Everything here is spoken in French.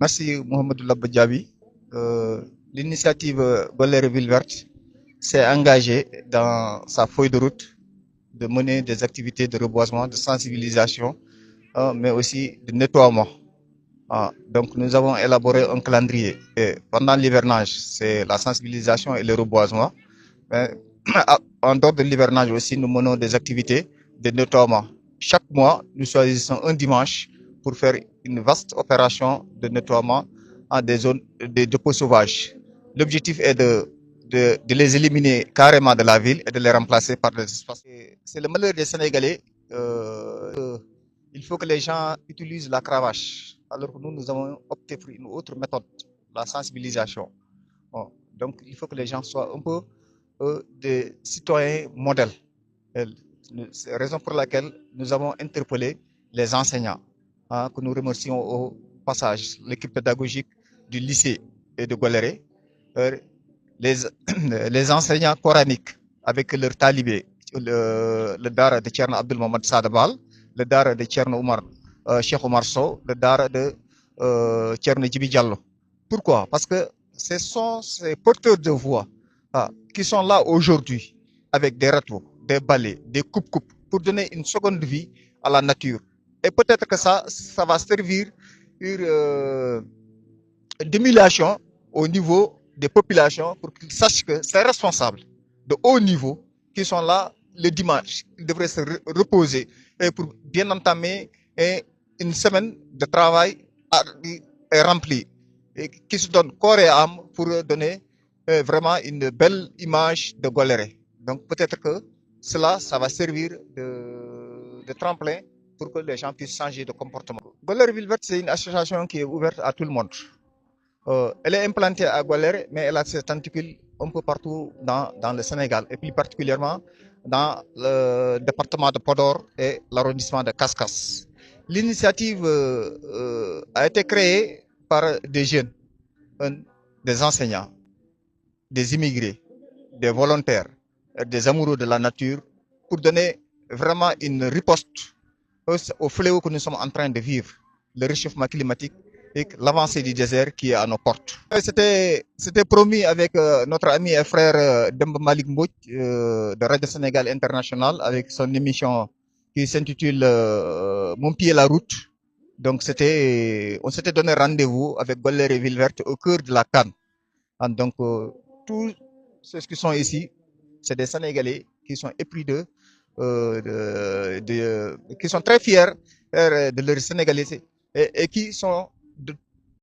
Merci Mohamed Labadjabi. L'initiative Golere Ville Verte s'est engagée dans sa feuille de route de mener des activités de reboisement, de sensibilisation, mais aussi de nettoiement. Donc nous avons élaboré un calendrier. Et pendant l'hivernage, c'est la sensibilisation et le reboisement. Mais en dehors de l'hivernage aussi, nous menons des activités de nettoiement. Chaque mois, nous choisissons un dimanche pour faire une vaste opération de nettoiement en des zones de dépôts sauvages. L'objectif est de les éliminer carrément de la ville et de les remplacer par des espaces. C'est le malheur des Sénégalais. Il faut que les gens utilisent la cravache, alors que nous avons opté pour une autre méthode, la sensibilisation. Bon, donc, il faut que les gens soient un peu des citoyens modèles. C'est la raison pour laquelle nous avons interpellé les enseignants, que nous remercions au passage, l'équipe pédagogique du lycée et de Goléré, les, les enseignants coraniques avec leur talibé, le Dara de Tcherno Abdel Mohamed Sadabal, le Dara de Tcherno Omar, Cheikh Omar Sow, le Dara de Tcherno Djibi Diallo. Pourquoi? Parce que ce sont ces porteurs de voix qui sont là aujourd'hui avec des râteaux, des balais, des coupes-coupes pour donner une seconde vie à la nature. Et peut-être que ça va servir d'émulation au niveau des populations pour qu'ils sachent que ces responsables de haut niveau qui sont là le dimanche, ils devraient se reposer et pour bien entamer une semaine de travail remplie et qui se donnent corps et âme pour donner vraiment une belle image de Goléré. Donc peut-être que cela, ça va servir de tremplin pour que les gens puissent changer de comportement. Goléré Ville Verte, c'est une association qui est ouverte à tout le monde. Elle est implantée à Goléré, mais elle a ses tentacules un peu partout dans le Sénégal, et plus particulièrement dans le département de Podor et l'arrondissement de Kaskas. L'initiative a été créée par des jeunes, des enseignants, des immigrés, des volontaires, des amoureux de la nature, pour donner vraiment une riposte au fléau que nous sommes en train de vivre, le réchauffement climatique et l'avancée du désert qui est à nos portes. C'était promis avec notre ami et frère Demba Malik Mbouch de Radio Sénégal International avec son émission qui s'intitule Mon pied la route. Donc on s'était donné rendez-vous avec Goléré Ville Verte au cœur de la Cannes. Donc tous ceux qui sont ici, c'est des Sénégalais qui sont épris qui sont très fiers de leur sénégalisé et qui sont de